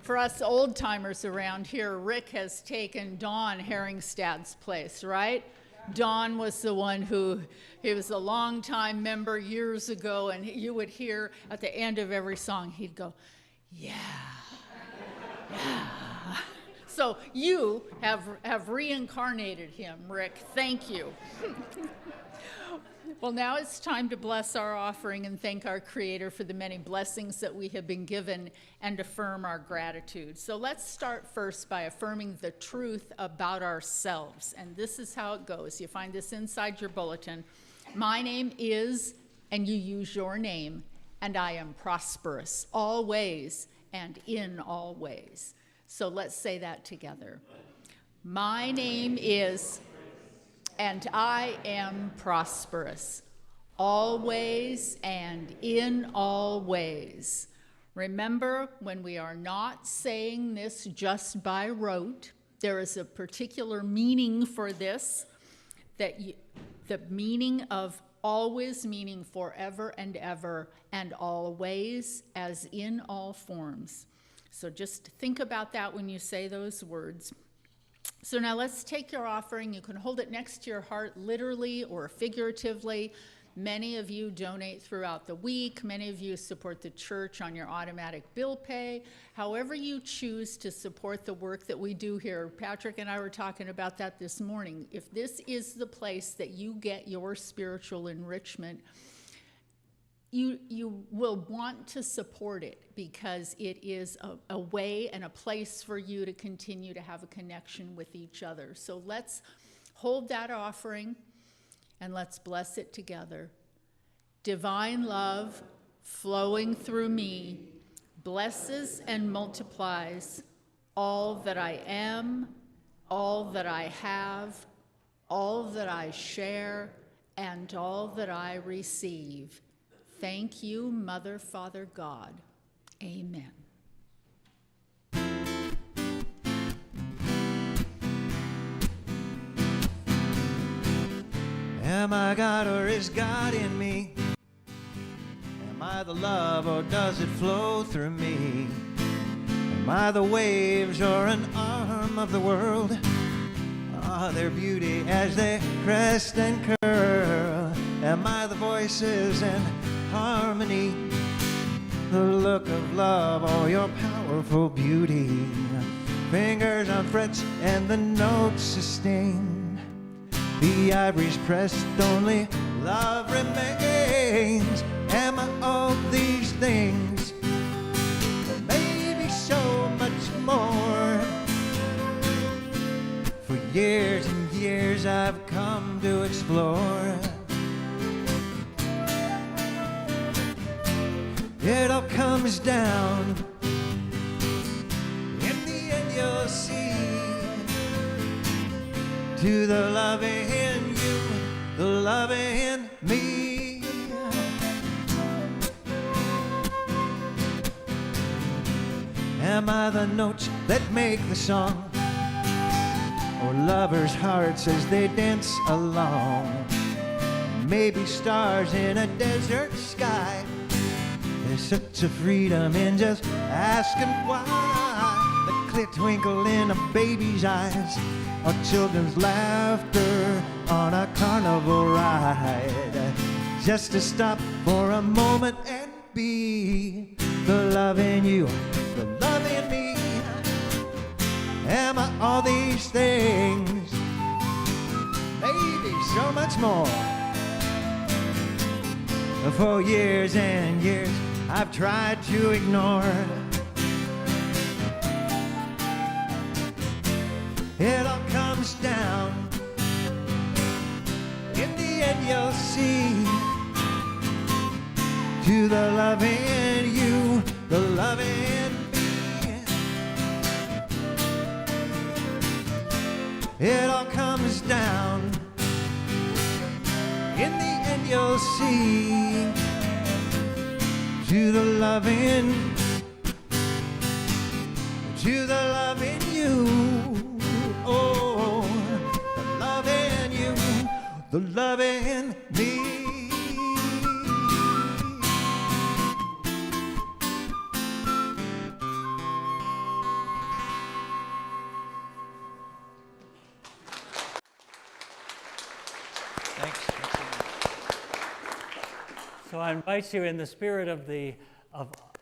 For us old timers around here, Rick has taken Don Herringstad's place, right? Don was the one he was a longtime member years ago, and you would hear at the end of every song, he'd go, yeah, yeah. So you have reincarnated him, Rick. Thank you. Well, now it's time to bless our offering and thank our Creator for the many blessings that we have been given and affirm our gratitude. So let's start first by affirming the truth about ourselves. And this is how it goes. You find this inside your bulletin. My name is, and you use your name, and I am prosperous, always and in all ways. So let's say that together. My name is, and I am prosperous, always and in all ways. Remember, when we are not saying this just by rote, there is a particular meaning for this, the meaning of always meaning forever and ever, and always as in all forms. So just think about that when you say those words. So now let's take your offering. You can hold it next to your heart, literally or figuratively. Many of you donate throughout the week. Many of you support the church on your automatic bill pay. However you choose to support the work that we do here. Patrick and I were talking about that this morning. If this is the place that you get your spiritual enrichment, you will want to support it because it is a way and a place for you to continue to have a connection with each other. So let's hold that offering and let's bless it together. Divine love flowing through me blesses and multiplies all that I am, all that I have, all that I share, and all that I receive. Thank you, Mother, Father, God. Amen. Am I God or is God in me? Am I the love or does it flow through me? Am I the waves or an arm of the world? Ah, their beauty as they crest and curl. Am I the voices and harmony, the look of love, or your powerful beauty? Fingers on frets and the notes sustained. The ivory's pressed, only love remains. Am I all these things? Or maybe so much more. For years and years I've come to explore. It all comes down. In the end you'll see, to the love in you, the love in me. Am I the notes that make the song, or lovers' hearts as they dance along? Maybe stars in a desert sky. There's such a freedom in just asking why. The clear twinkle in a baby's eyes, or children's laughter on a carnival ride. Just to stop for a moment and be the love in you, the love in me. Am I all these things? Maybe so much more. For years and years I've tried to ignore. It all comes down. In the end you'll see, to the love in you, the love in me. It all comes down. In the end you'll see, to the love in you. Oh, the love in you, the love in me. Thanks. So I invite you in the spirit of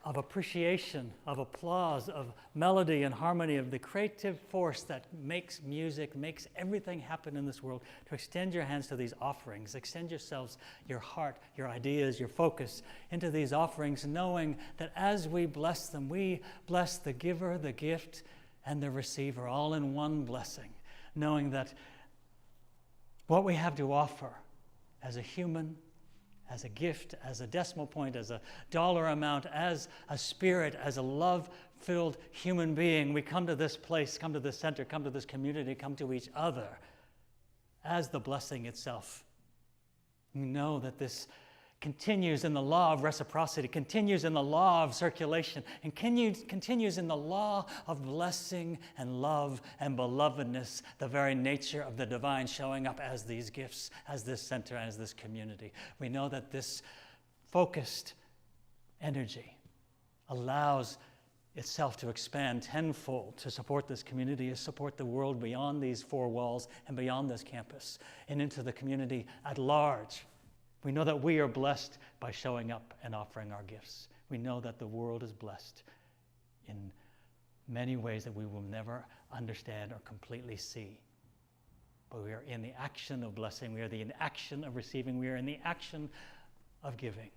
of appreciation, of applause, of melody and harmony, of the creative force that makes music, makes everything happen in this world, to extend your hands to these offerings. Extend yourselves, your heart, your ideas, your focus into these offerings, knowing that as we bless them, we bless the giver, the gift, and the receiver, all in one blessing, knowing that what we have to offer as a human, as a gift, as a decimal point, as a dollar amount, as a spirit, as a love-filled human being, we come to this place, come to this center, come to this community, come to each other as the blessing itself. We know that this continues in the law of reciprocity, continues in the law of circulation, and continues in the law of blessing and love and belovedness, the very nature of the divine showing up as these gifts, as this center, as this community. We know that this focused energy allows itself to expand tenfold to support this community, to support the world beyond these four walls and beyond this campus and into the community at large. We know that we are blessed by showing up and offering our gifts. We know that the world is blessed in many ways that we will never understand or completely see. But we are in the action of blessing. We are in the action of receiving. We are in the action of giving.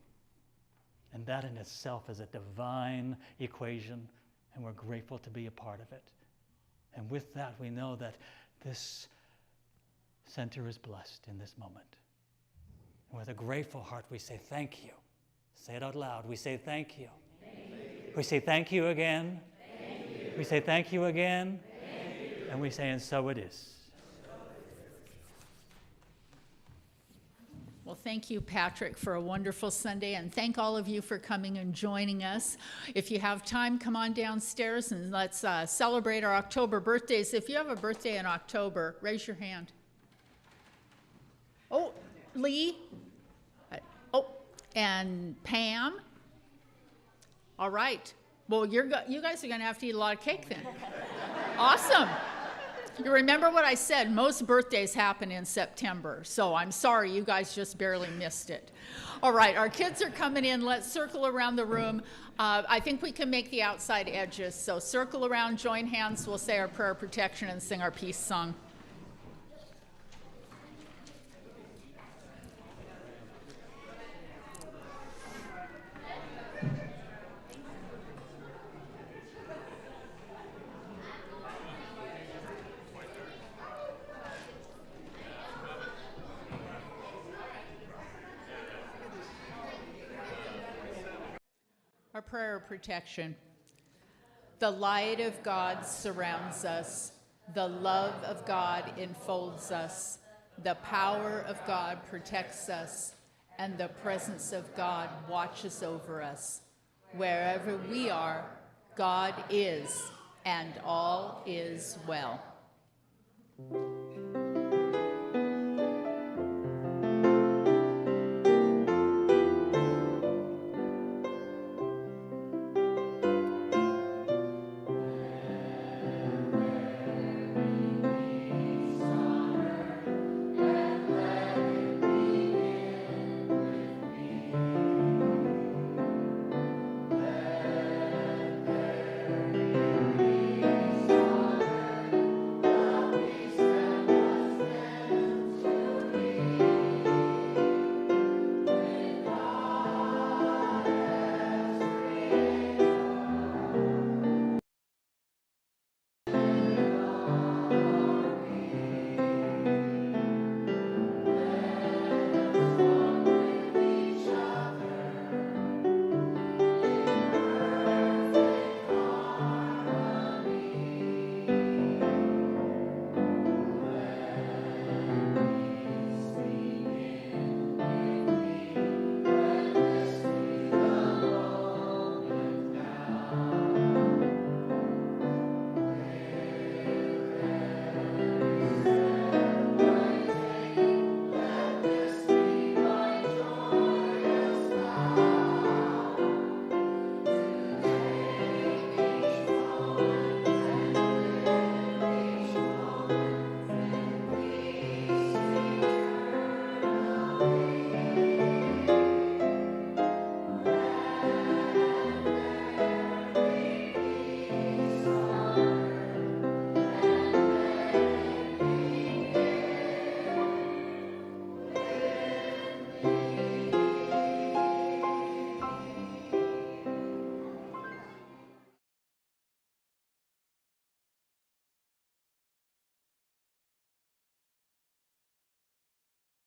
And that in itself is a divine equation, and we're grateful to be a part of it. And with that, we know that this center is blessed in this moment. And with a grateful heart, we say thank you. Say it out loud. We say thank you. Thank you. We say thank you again. Thank you. We say thank you again. Thank you. And we say, and so it is. Well, thank you, Patrick, for a wonderful Sunday, and thank all of you for coming and joining us. If you have time, come on downstairs and let's celebrate our October birthdays. If you have a birthday in October, raise your hand. Oh, Lee. Oh, and Pam. All right. Well, you guys are going to have to eat a lot of cake then. Awesome. You remember what I said, most birthdays happen in September, so I'm sorry, you guys just barely missed it. All right, our kids are coming in. Let's circle around the room. I think we can make the outside edges, so circle around, join hands, we'll say our prayer of protection and sing our peace song. Our prayer of protection. The light of God surrounds us. The love of God enfolds us. The power of God protects us. And the presence of God watches over us. Wherever we are, God is, and all is well.